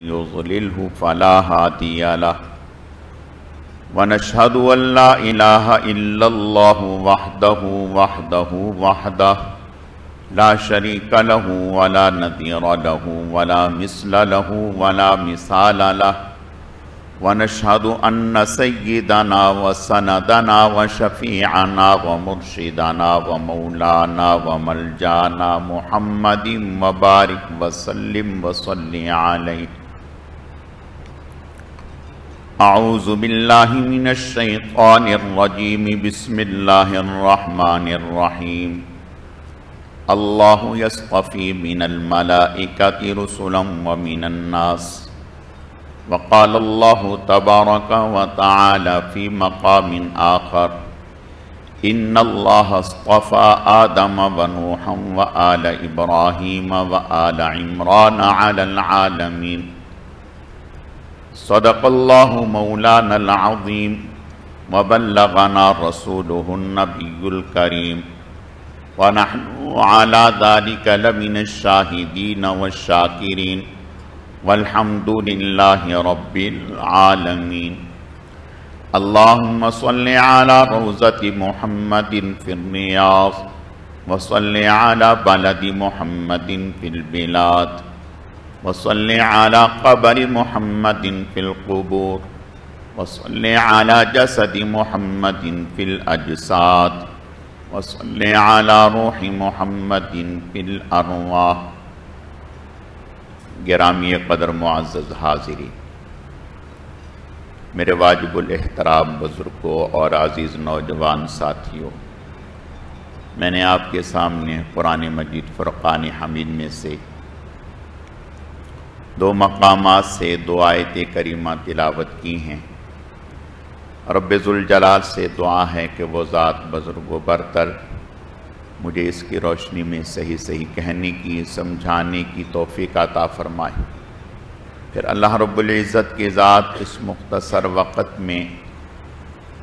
يضلله فلا هادي له ونشهد أن لا إله إلا الله وحده لا شريك له ولا نظير له ولا مثل له ولا مثال له ونشهد أن سيدنا وسندنا وشفيعنا ومرشدنا ومولانا وملجانا محمد وبارك وسلم وصل عليه. أعوذ بالله من الشيطان الرجيم. بسم الله الرحمن الرحيم. الله يصطفي من الملائكة رسلا ومن الناس. وقال الله تبارك وتعالى في مقام آخر: إن الله اصطفى آدم ونوحا وآل إبراهيم وآل عمران على العالمين. صدق الله مولانا العظيم وبلغنا رسوله النبي الكريم ونحن على ذلك لمن الشاهدين والشاكرين والحمد لله رب العالمين. اللهم صل على روضة محمد في الرياض وصل على بلد محمد في البلاد وصل على قبر محمد في القبور وصل على جسد محمد في الأجساد وصل على روح محمد في الأرواح. گرامی قدر معزز حاضرین، میرے واجب الاحترام بزرگوں اور عزیز نوجوان ساتھیوں، میں نے آپ کے سامنے قرآن مجید فرقان حمید میں سے 2 مقامات سے 2 آیت کریمہ تلاوت کی ہیں. رب ذوالجلال سے دعا ہے کہ وہ ذات بزرگ و برتر مجھے اس کی روشنی میں صحیح کہنے کی، سمجھانے کی توفیق عطا فرمائے. پھر اللہ رب العزت کی ذات اس مختصر وقت میں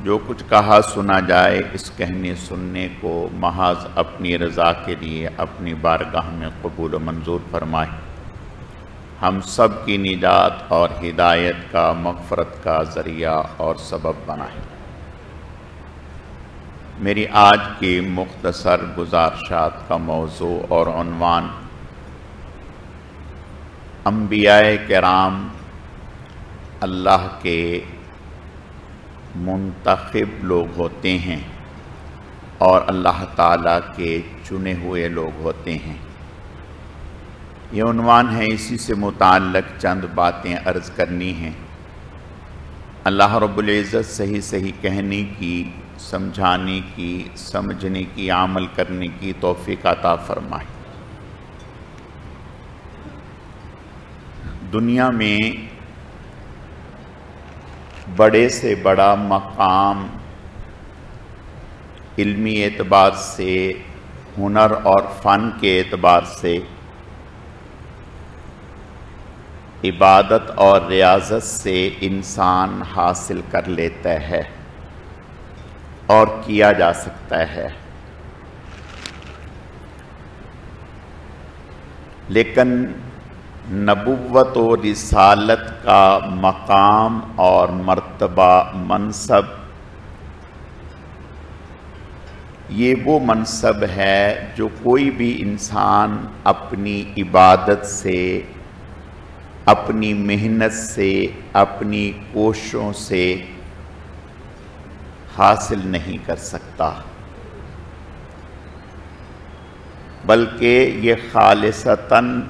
جو کچھ کہا سنا جائے، اس کہنے سننے کو محض اپنی رضا کے لیے اپنی بارگاہ میں قبول و منظور فرمائے. ہم سب کی نجات اور ہدایت کا، مغفرت کا ذریعہ اور سبب بنائے. میری آج کی مختصر گزارشات کا موضوع اور عنوان انبیاء کرام اللہ کے منتخب لوگ ہوتے ہیں اور اللہ تعالیٰ کے چنے ہوئے لوگ ہوتے ہیں. یہ عنوان ہے، اسی سے متعلق چند باتیں عرض کرنی ہیں. اللہ رب العزت صحیح کہنے کی، سمجھانے کی، سمجھنے کی، عمل کرنے کی توفیق عطا فرمائے. دنیا میں بڑے سے بڑا مقام علمی اعتبار سے، ہنر اور فن کے اعتبار سے عبادت اور ریاضت سے انسان حاصل کر لیتا ہے اور کیا جا سکتا ہے، لیکن نبوت و رسالت کا مقام اور مرتبہ، منصب، یہ وہ منصب ہے جو کوئی بھی انسان اپنی عبادت سے، اپنی محنت سے، اپنی کوششوں سے حاصل نہیں کر سکتا، بلکہ یہ خالصتاً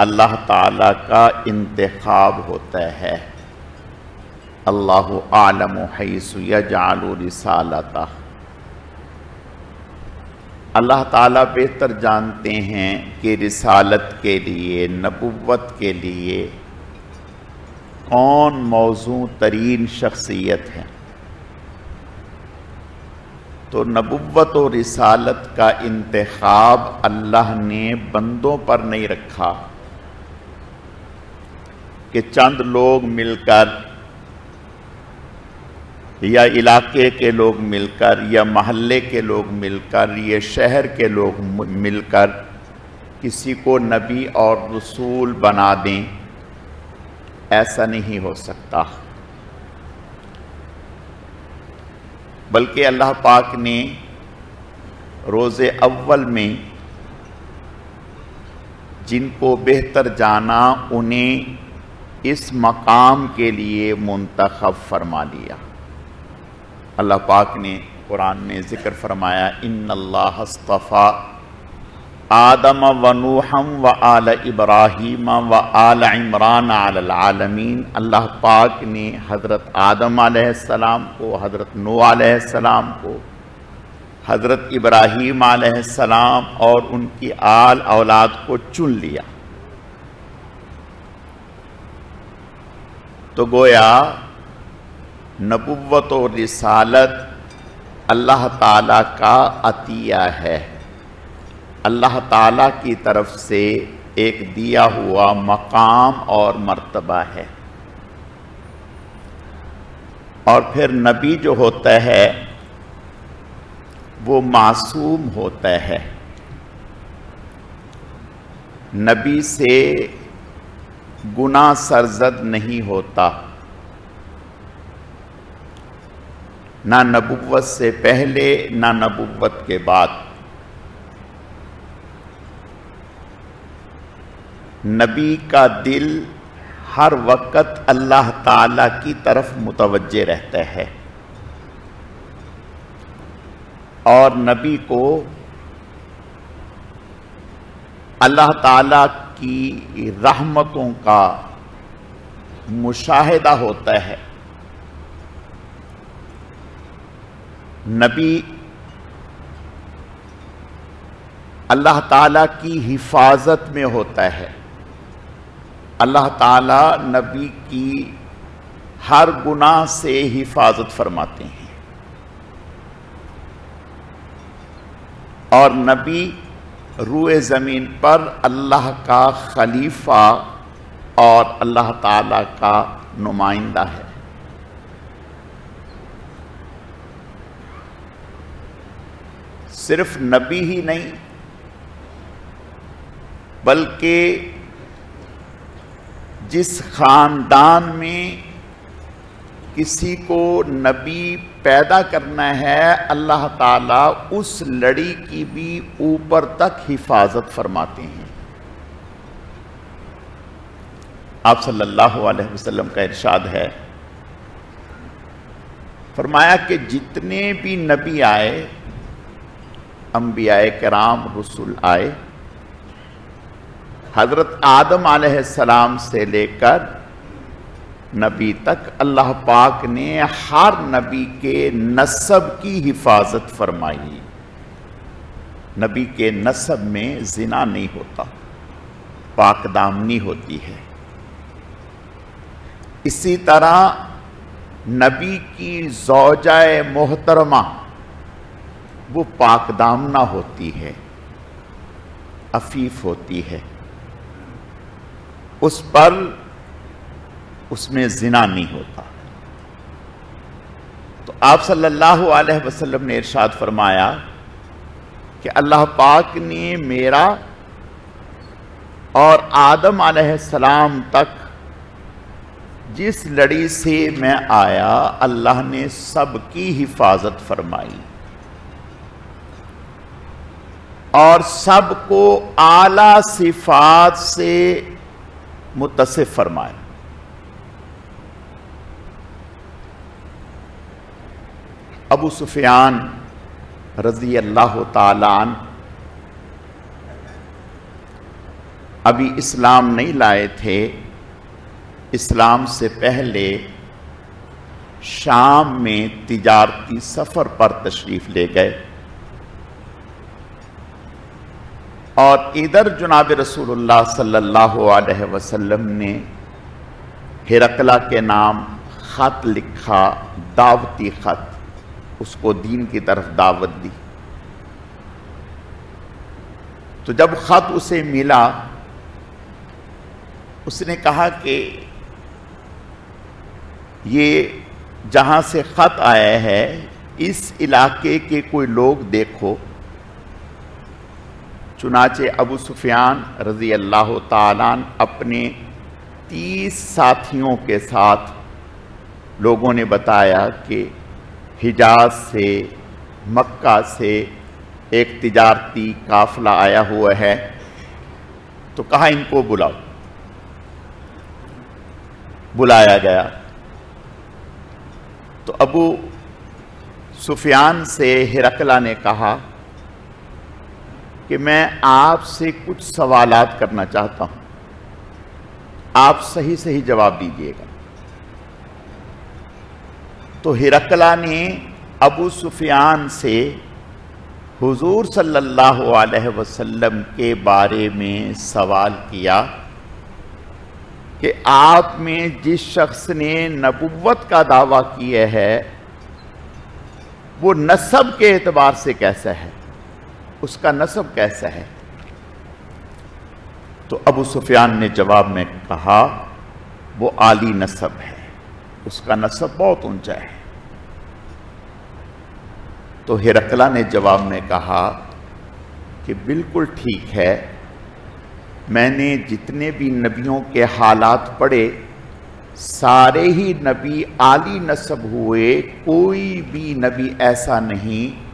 اللہ تعالیٰ کا انتخاب ہوتا ہے. اللہ اعلم حیث یجعل رسالتہ. اللہ تعالیٰ بہتر جانتے ہیں کہ رسالت کے لیے، نبوت کے لیے کون موزوں ترین شخصیت ہے. تو نبوت و رسالت کا انتخاب اللہ نے بندوں پر نہیں رکھا کہ چند لوگ مل کر یا علاقے کے لوگ مل کر یا محلے کے لوگ مل کر یا شہر کے لوگ مل کر کسی کو نبی اور رسول بنا دیں ایسا نہیں ہو سکتا، بلکہ اللہ پاک نے روز اول میں جن کو بہتر جانا انہیں اس مقام کے لیے منتخب فرما لیا۔ اللہ پاک نے قرآن میں ذکر فرمایا ان اللہ اصطفیٰ آدم و نوحا و آل ابراہیم و آل عمران علی العالمین۔ اللہ پاک نے حضرت آدم علیہ السلام کو، حضرت نوح علیہ السلام کو، حضرت ابراہیم علیہ السلام اور ان کی آل اولاد کو چن لیا۔ تو گویا نبوت و رسالت اللہ تعالیٰ کا عطیہ ہے، اللہ تعالیٰ کی طرف سے ایک دیا ہوا مقام اور مرتبہ ہے۔ اور پھر نبی جو ہوتا ہے وہ معصوم ہوتا ہے، نبی سے گناہ سرزد نہیں ہوتا، نہ نبوت سے پہلے نہ نبوت کے بعد۔ نبی کا دل ہر وقت اللہ تعالیٰ کی طرف متوجہ رہتا ہے، اور نبی کو اللہ تعالیٰ کی رحمتوں کا مشاہدہ ہوتا ہے۔ نبی اللہ تعالیٰ کی حفاظت میں ہوتا ہے، اللہ تعالیٰ نبی کی ہر گناہ سے حفاظت فرماتے ہیں، اور نبی روئے زمین پر اللہ کا خلیفہ اور اللہ تعالیٰ کا نمائندہ ہے۔ صرف نبی ہی نہیں بلکہ جس خاندان میں کسی کو نبی پیدا کرنا ہے، اللہ تعالیٰ اس لڑی کی بھی اوپر تک حفاظت فرماتے ہیں۔ آپ صلی اللہ علیہ وسلم کا ارشاد ہے، فرمایا کہ جتنے بھی نبی آئے، انبیاء کرام رسول آئے، حضرت آدم علیہ السلام سے لے کر نبی تک اللہ پاک نے ہر نبی کے نسب کی حفاظت فرمائی۔ نبی کے نسب میں زنا نہیں ہوتا، پاک دامنی ہوتی ہے۔ اسی طرح نبی کی زوجہ محترمہ وہ پاک دامنہ ہوتی ہے، عفیف ہوتی ہے، اس میں زنا نہیں ہوتا۔ تو آپ صلی اللہ علیہ وسلم نے ارشاد فرمایا کہ اللہ پاک نے میرا اور آدم علیہ السلام تک جس لڑی سے میں آیا، اللہ نے سب کی حفاظت فرمائی اور سب کو اعلیٰ صفات سے متصف فرمایا۔ ابو سفیان رضی اللہ تعالیٰ عنہ ابھی اسلام نہیں لائے تھے، اسلام سے پہلے شام میں تجارتی سفر پر تشریف لے گئے، اور ادھر جناب رسول اللہ صلی اللہ علیہ وسلم نے ہرقلہ کے نام خط لکھا، دعوتی خط، اس کو دین کی طرف دعوت دی۔ تو جب خط اسے ملا، اس نے کہا کہ یہ جہاں سے خط آیا ہے اس علاقے کے کوئی لوگ دیکھو۔ چنانچہ ابو سفیان رضی اللہ تعالیٰ عنہ اپنے 30 ساتھیوں کے ساتھ لوگوں نے بتایا کہ حجاز سے، مکہ سے ایک تجارتی قافلہ آیا ہوا ہے، تو کہا ان کو بلاؤ۔ بلایا گیا تو ابو سفیان سے ہرقلہ نے کہا کہ میں آپ سے کچھ سوالات کرنا چاہتا ہوں، آپ صحیح صحیح جواب دیجیے گا۔ تو ہرقلہ نے ابو سفیان سے حضور صلی اللہ علیہ وسلم کے بارے میں سوال کیا کہ آپ میں جس شخص نے نبوت کا دعویٰ کیا ہے وہ نسب کے اعتبار سے کیسا ہے، اس کا نسب کیسا ہے؟ تو ابو سفیان نے جواب میں کہا وہ عالی نسب ہے، اس کا نسب بہت اونچا ہے۔ تو ہرقلہ نے جواب میں کہا کہ بالکل ٹھیک ہے، میں نے جتنے بھی نبیوں کے حالات پڑھے سارے ہی نبی عالی نسب ہوئے، کوئی بھی نبی ایسا نہیں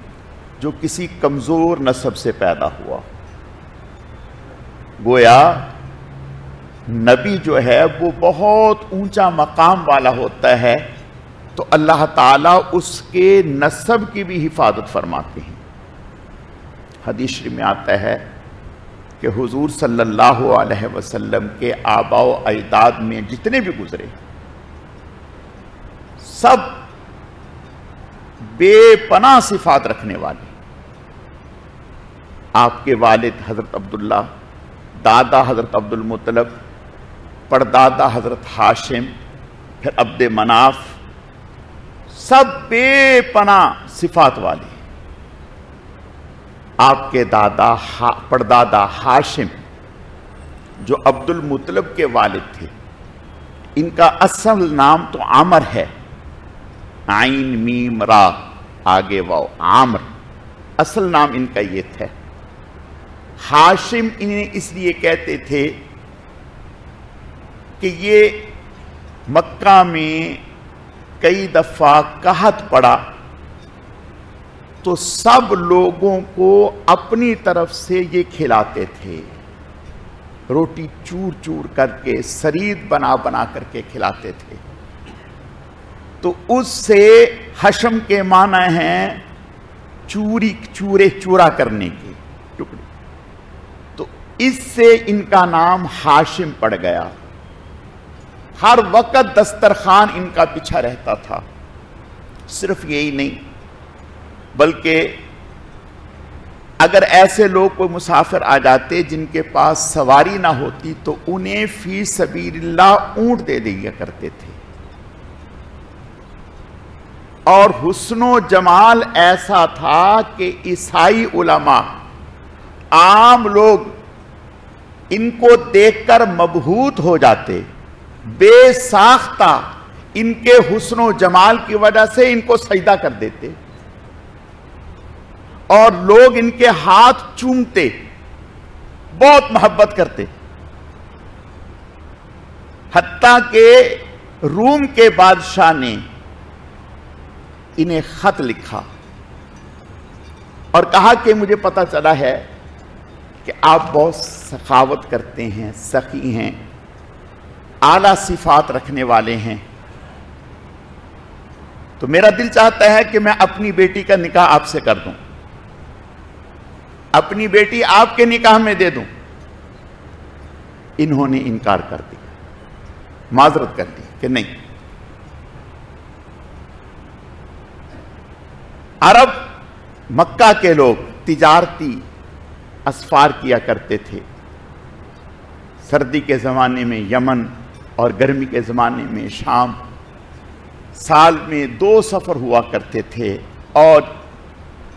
جو کسی کمزور نسب سے پیدا ہوا۔ گویا نبی جو ہے وہ بہت اونچا مقام والا ہوتا ہے تو اللہ تعالیٰ اس کے نسب کی بھی حفاظت فرماتے ہیں۔ حدیث شریف میں آتا ہے کہ حضور صلی اللہ علیہ وسلم کے آباء و اجداد میں جتنے بھی گزرے سب بے پناہ صفات رکھنے والے۔ آپ کے والد حضرت عبداللہ، دادا حضرت عبد المطلب، پردادا حضرت ہاشم، پھر عبد مناف، سب بے پناہ صفات والے۔ آپ کے دادا پردادا ہاشم جو عبد المطلب کے والد تھے، ان کا اصل نام تو عامر ہے، عین میم را آگے واو، عامر اصل نام ان کا یہ تھا۔ ہاشم انہیں اس لیے کہتے تھے کہ یہ مکہ میں کئی دفعہ قحط پڑا تو سب لوگوں کو اپنی طرف سے یہ کھلاتے تھے، روٹی چور چور کر کے، سرید بنا بنا کر کے کھلاتے تھے۔ تو اس سے حشم کے معنی ہیں چورا کرنے کے ٹکڑے، تو اس سے ان کا نام ہاشم پڑ گیا۔ ہر وقت دسترخوان ان کا پیچھا رہتا تھا۔ صرف یہی نہیں بلکہ اگر ایسے لوگ کوئی مسافر آ جاتے جن کے پاس سواری نہ ہوتی تو انہیں فی سبیل اللہ اونٹ دے دیا کرتے تھے۔ اور حسن و جمال ایسا تھا کہ عیسائی علماء، عام لوگ ان کو دیکھ کر مبہوت ہو جاتے، بے ساختہ ان کے حسن و جمال کی وجہ سے ان کو سجدہ کر دیتے اور لوگ ان کے ہاتھ چومتے، بہت محبت کرتے۔ حتیٰ کہ روم کے بادشاہ نے انہیں خط لکھا اور کہا کہ مجھے پتا چلا ہے کہ آپ بہت سخاوت کرتے ہیں، سخی ہیں، اعلیٰ صفات رکھنے والے ہیں، تو میرا دل چاہتا ہے کہ میں اپنی بیٹی کا نکاح آپ سے کر دوں، اپنی بیٹی آپ کے نکاح میں دے دوں۔ انہوں نے انکار کر دیا، معذرت کر دی کہ نہیں۔ عرب مکہ کے لوگ تجارتی اسفار کیا کرتے تھے، سردی کے زمانے میں یمن اور گرمی کے زمانے میں شام، سال میں 2 سفر ہوا کرتے تھے، اور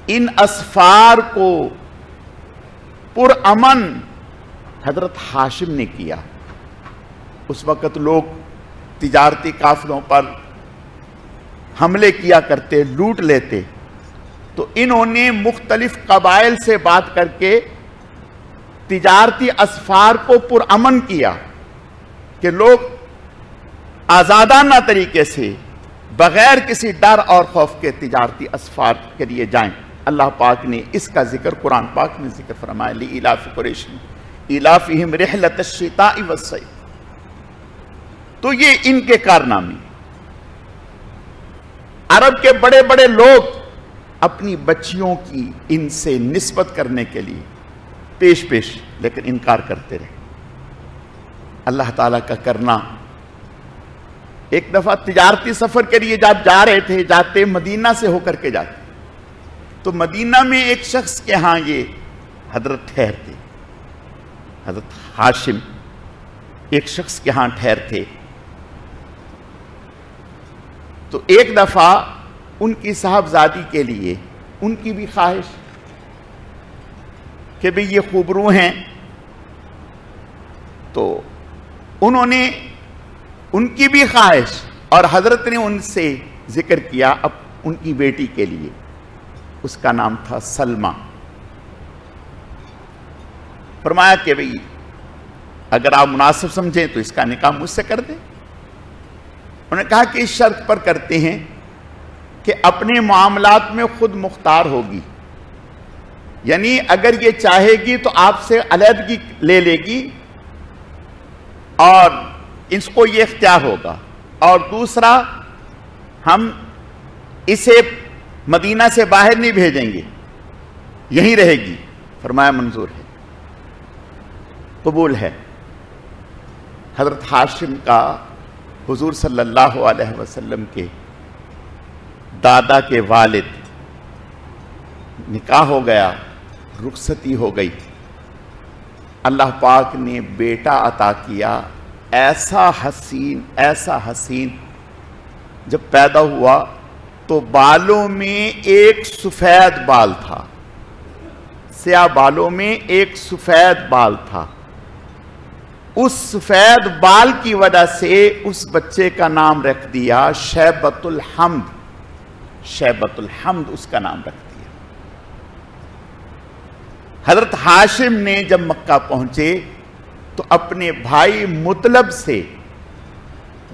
ان اسفار کو پرامن حضرت ہاشم نے کیا۔ اس وقت لوگ تجارتی قافلوں پر حملے کیا کرتے، لوٹ لیتے، تو انہوں نے مختلف قبائل سے بات کر کے تجارتی اسفار کو پرامن کیا کہ لوگ آزادانہ طریقے سے بغیر کسی ڈر اور خوف کے تجارتی اسفار کے لیے جائیں. اللہ پاک نے اس کا ذکر قرآن پاک میں ذکر فرمایا لإیلاف قریش ایلافہم رحلۃ الشتاء والصیف. تو یہ ان کے کارنامے. عرب کے بڑے بڑے لوگ اپنی بچیوں کی ان سے نسبت کرنے کے لیے پیش لیکن انکار کرتے رہے. اللہ تعالیٰ کا کرنا. ایک دفعہ تجارتی سفر کے لیے جب جا رہے تھے, جاتے مدینہ سے ہو کر کے جاتے, تو مدینہ میں ایک شخص کے ہاں یہ حضرت ٹھہرتے, حضرت ہاشم ایک شخص کے ہاں ٹھہرتے. تو ایک دفعہ ان کی صاحبزادی کے لیے ان کی بھی خواہش کہ بھئی یہ خوبرو ہیں, تو انہوں نے ان کی بھی خواہش, اور حضرت نے ان سے ذکر کیا اب ان کی بیٹی کے لیے. اس کا نام تھا سلمہ. فرمایا کہ بھئی اگر آپ مناسب سمجھیں تو اس کا نکاح مجھ سے کر دیں. انہوں نے کہا کہ اس شرط پر کرتے ہیں کہ اپنے معاملات میں خود مختار ہوگی, یعنی اگر یہ چاہے گی تو آپ سے علیحدگی لے لے گی اور اس کو یہ اختیار ہوگا, اور دوسرا ہم اسے مدینہ سے باہر نہیں بھیجیں گے, یہیں رہے گی. فرمایا منظور ہے, قبول ہے. حضرت ہاشم کا حضور صلی اللہ علیہ وسلم کے دادا کے والد نکاح ہو گیا, رخصتی ہو گئی. اللہ پاک نے بیٹا عطا کیا, ایسا حسین. جب پیدا ہوا تو بالوں میں ایک سفید بال تھا, سیاہ بالوں میں ایک سفید بال تھا. اس سفید بال کی وجہ سے اس بچے کا نام رکھ دیا شیبۃ الحمد. شیبۃ الحمد اس کا نام رکھ دیا. حضرت ہاشم نے جب مکہ پہنچے تو اپنے بھائی مطلب سے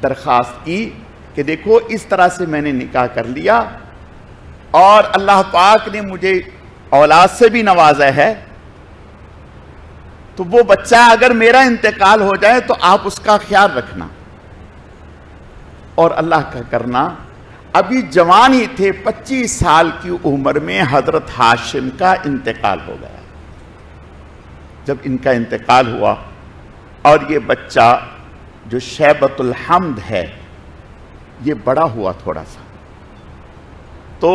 درخواست کی کہ دیکھو اس طرح سے میں نے نکاح کر لیا اور اللہ پاک نے مجھے اولاد سے بھی نوازا ہے, تو وہ بچہ اگر میرا انتقال ہو جائے تو آپ اس کا خیال رکھنا. اور اللہ کا کرنا, ابھی جوان ہی تھے, 25 سال کی عمر میں حضرت ہاشم کا انتقال ہو گیا. جب ان کا انتقال ہوا اور یہ بچہ جو شیبۃ الحمد ہے یہ بڑا ہوا تھوڑا سا, تو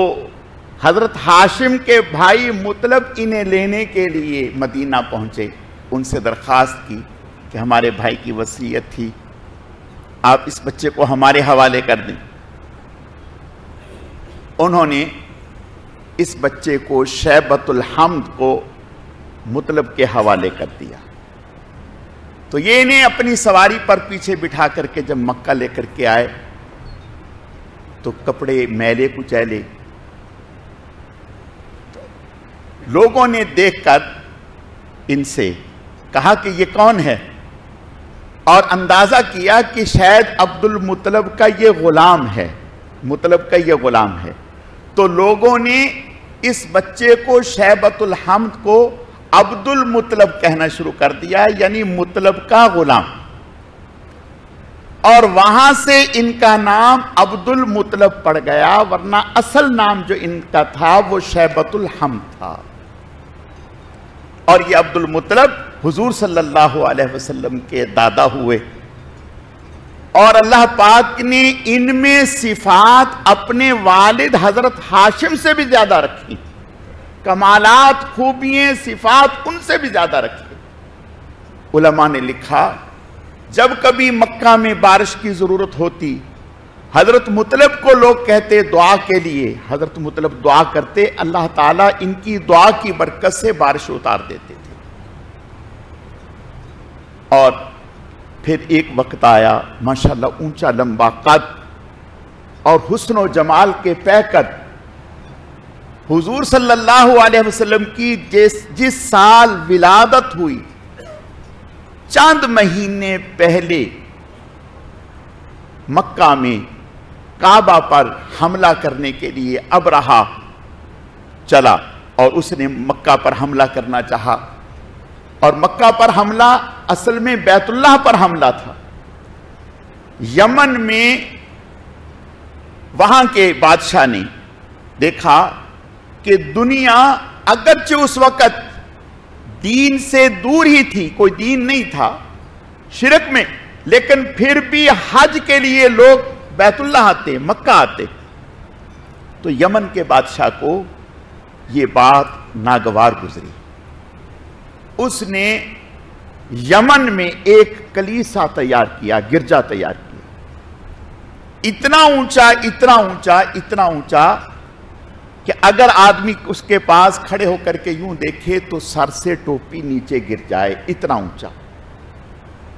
حضرت ہاشم کے بھائی مطلب انہیں لینے کے لیے مدینہ پہنچے. ان سے درخواست کی کہ ہمارے بھائی کی وصیت تھی, آپ اس بچے کو ہمارے حوالے کر دیں. انہوں نے اس بچے کو شیبۃ الحمد کو مطلب کے حوالے کر دیا. تو یہ انہیں اپنی سواری پر پیچھے بٹھا کر کے جب مکہ لے کر کے آئے تو کپڑے میلے کچیلے. لوگوں نے دیکھ کر ان سے کہا کہ یہ کون ہے, اور اندازہ کیا کہ شاید عبد المطلب کا یہ غلام ہے, مطلب کا یہ غلام ہے. تو لوگوں نے اس بچے کو شیبۃ الحمد کو عبد المطلب کہنا شروع کر دیا, یعنی مطلب کا غلام, اور وہاں سے ان کا نام عبد المطلب پڑ گیا, ورنہ اصل نام جو ان کا تھا وہ شیبۃ الحمد تھا. اور یہ عبد المطلب حضور صلی اللہ علیہ وسلم کے دادا ہوئے, اور اللہ پاک نے ان میں صفات اپنے والد حضرت ہاشم سے بھی زیادہ رکھی, کمالات, خوبیاں, صفات ان سے بھی زیادہ رکھی. علماء نے لکھا جب کبھی مکہ میں بارش کی ضرورت ہوتی, حضرت مطلب کو لوگ کہتے دعا کے لیے, حضرت مطلب دعا کرتے, اللہ تعالیٰ ان کی دعا کی برکت سے بارش اتار دیتے تھے. اور پھر ایک وقت آیا ماشاءاللہ اونچا لمبا قد اور حسن و جمال کے پیکر, حضور صلی اللہ علیہ وسلم کی جس سال ولادت ہوئی چند مہینے پہلے مکہ میں کعبہ پر حملہ کرنے کے لیے ابرہہ چلا اور اس نے مکہ پر حملہ کرنا چاہا، اور مکہ پر حملہ اصل میں بیت اللہ پر حملہ تھا۔ یمن میں وہاں کے بادشاہ نے دیکھا کہ دنیا اگرچہ اس وقت دین سے دور ہی تھی، کوئی دین نہیں تھا، شرک میں، لیکن پھر بھی حج کے لیے لوگ بیت اللہ آتے، مکہ آتے۔ تو یمن کے بادشاہ کو یہ بات ناگوار گزری، اس نے یمن میں ایک کلیسا تیار کیا، گرجا تیار کیا، اتنا اونچا اتنا اونچا اتنا اونچا کہ اگر آدمی اس کے پاس کھڑے ہو کر کے یوں دیکھے تو سر سے ٹوپی نیچے گر جائے، اتنا اونچا،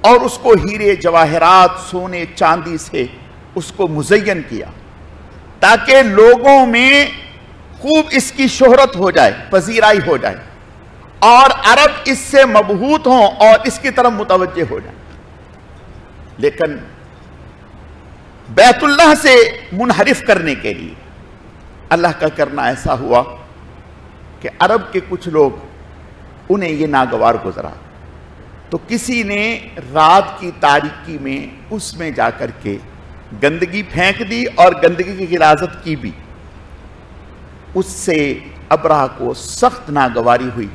اور اس کو ہیرے جواہرات سونے چاندی سے اس کو مزین کیا تاکہ لوگوں میں خوب اس کی شہرت ہو جائے، پذیرائی ہو جائے، اور عرب اس سے مبہوت ہوں اور اس کی طرف متوجہ ہو جائیں۔ لیکن بیت اللہ سے منحرف کرنے کے لیے اللہ کا کرنا ایسا ہوا کہ عرب کے کچھ لوگ انہیں یہ ناگوار گزرا، تو کسی نے رات کی تاریکی میں اس میں جا کر کے گندگی پھینک دی اور گندگی کی غلاظت کی بھی۔ اس سے ابرہہ کو سخت ناگواری ہوئی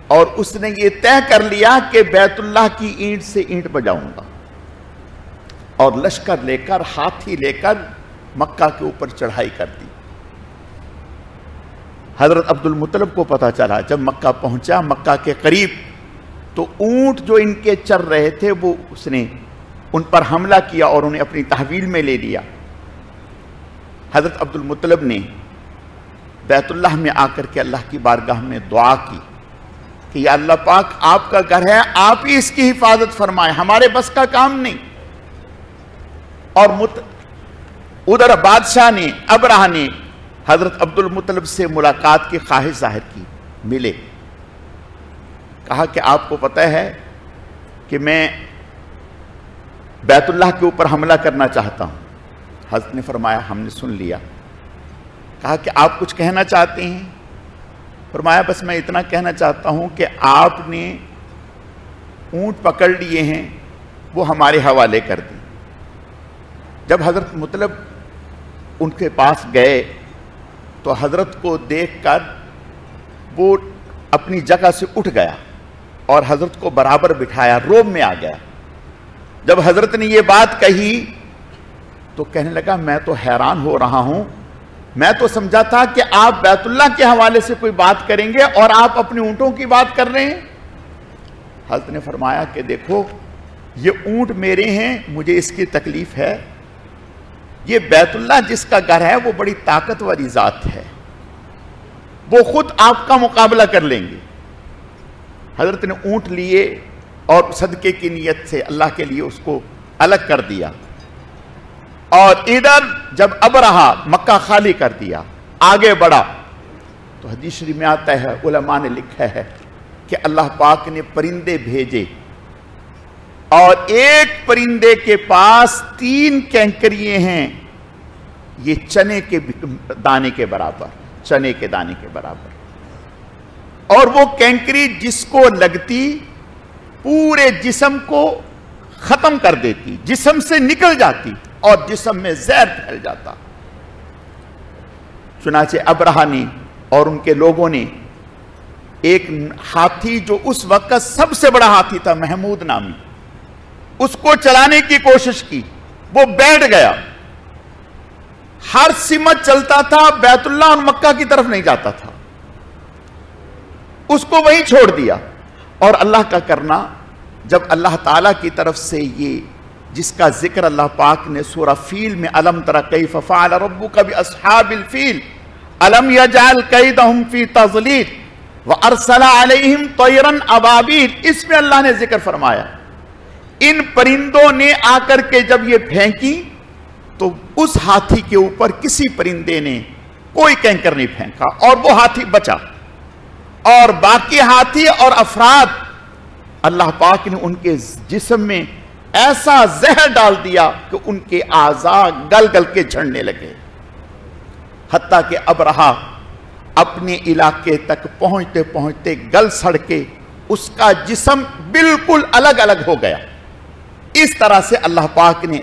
اور اس نے یہ طے کر لیا کہ بیت اللہ کی اینٹ سے اینٹ بجاؤں گا، اور لشکر لے کر، ہاتھی لے کر مکہ کے اوپر چڑھائی کر دی۔ حضرت عبد المطلب کو پتا چلا جب مکہ پہنچا، مکہ کے قریب، تو اونٹ جو ان کے چر رہے تھے وہ اس نے ان پر حملہ کیا اور انہیں اپنی تحویل میں لے لیا۔ حضرت عبد المطلب نے بیت اللہ میں آ کر کے اللہ کی بارگاہ میں دعا کی کہ یا اللہ پاک، آپ کا گھر ہے، آپ ہی اس کی حفاظت فرمائے، ہمارے بس کا کام نہیں۔ اور ادھر بادشاہ نے، ابرہہ نے حضرت عبد المطلب سے ملاقات کی خواہش ظاہر کی، ملے، کہا کہ آپ کو پتہ ہے کہ میں بیت اللہ کے اوپر حملہ کرنا چاہتا ہوں۔ حضرت نے فرمایا ہم نے سن لیا۔ کہا کہ آپ کچھ کہنا چاہتے ہیں؟ فرمایا بس میں اتنا کہنا چاہتا ہوں کہ آپ نے اونٹ پکڑ لیے ہیں، وہ ہمارے حوالے کر دیں۔ جب حضرت مطلب ان کے پاس گئے تو حضرت کو دیکھ کر وہ اپنی جگہ سے اٹھ گیا اور حضرت کو برابر بٹھایا، روب میں آ گیا۔ جب حضرت نے یہ بات کہی تو کہنے لگا میں تو حیران ہو رہا ہوں، میں تو سمجھا تھا کہ آپ بیت اللہ کے حوالے سے کوئی بات کریں گے اور آپ اپنے اونٹوں کی بات کر رہے ہیں۔ حضرت نے فرمایا کہ دیکھو یہ اونٹ میرے ہیں، مجھے اس کی تکلیف ہے، یہ بیت اللہ جس کا گھر ہے وہ بڑی طاقت والی ذات ہے، وہ خود آپ کا مقابلہ کر لیں گے۔ حضرت نے اونٹ لیے اور صدقے کی نیت سے اللہ کے لیے اس کو الگ کر دیا، اور ادھر جب ابرہہ مکہ خالی کر دیا، آگے بڑھا، تو حدیث شریف میں آتا ہے، علماء نے لکھا ہے کہ اللہ پاک نے پرندے بھیجے اور ایک پرندے کے پاس 3 کینکریے ہیں، یہ چنے کے دانے کے برابر، چنے کے دانے کے برابر، اور وہ کینکری جس کو لگتی پورے جسم کو ختم کر دیتی، جسم سے نکل جاتی اور جسم میں زہر پھیل جاتا۔ چنانچہ ابرہہ نے اور ان کے لوگوں نے ایک ہاتھی جو اس وقت سب سے بڑا ہاتھی تھا، محمود نامی، اس کو چلانے کی کوشش کی، وہ بیٹھ گیا، ہر سمت چلتا تھا، بیت اللہ اور مکہ کی طرف نہیں جاتا تھا، اس کو وہیں چھوڑ دیا۔ اور اللہ کا کرنا، جب اللہ تعالیٰ کی طرف سے یہ جس کا ذکر اللہ پاک نے سورہ فیل میں الم تر کیف فعل ربک باصحاب الفیل الم یجعل کیدہم فی تضلیل وارسل علیہم طیرا ابابیل، اس میں اللہ نے ذکر فرمایا ان پرندوں نے آ کر کے جب یہ پھینکی تو اس ہاتھی کے اوپر کسی پرندے نے کوئی کینکر نہیں پھینکا اور وہ ہاتھی بچا، اور باقی ہاتھی اور افراد اللہ پاک نے ان کے جسم میں ایسا زہر ڈال دیا کہ ان کے اعضاء گل گل کے جھڑنے لگے، حتیٰ کہ ابرہہ اپنے علاقے تک پہنچتے پہنچتے گل سڑ کے اس کا جسم بالکل الگ الگ ہو گیا۔ اس طرح سے اللہ پاک نے،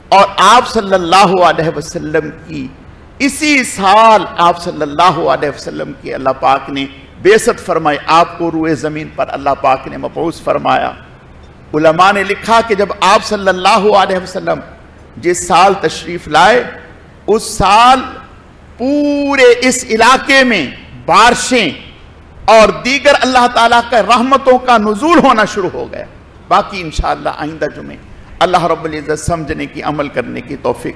اور آپ صلی اللہ علیہ وسلم کی اسی سال آپ صلی اللہ علیہ وسلم کی اللہ پاک نے بعثت فرمائی، آپ کو روئے زمین پر اللہ پاک نے مبعوث فرمایا۔ علماء نے لکھا کہ جب آپ صلی اللہ علیہ وسلم جس سال تشریف لائے، اس سال پورے اس علاقے میں بارشیں اور دیگر اللہ تعالیٰ کا رحمتوں کا نزول ہونا شروع ہو گیا۔ باقی انشاءاللہ آئندہ جمعے اللہ رب العزت سمجھنے کی، عمل کرنے کی توفیق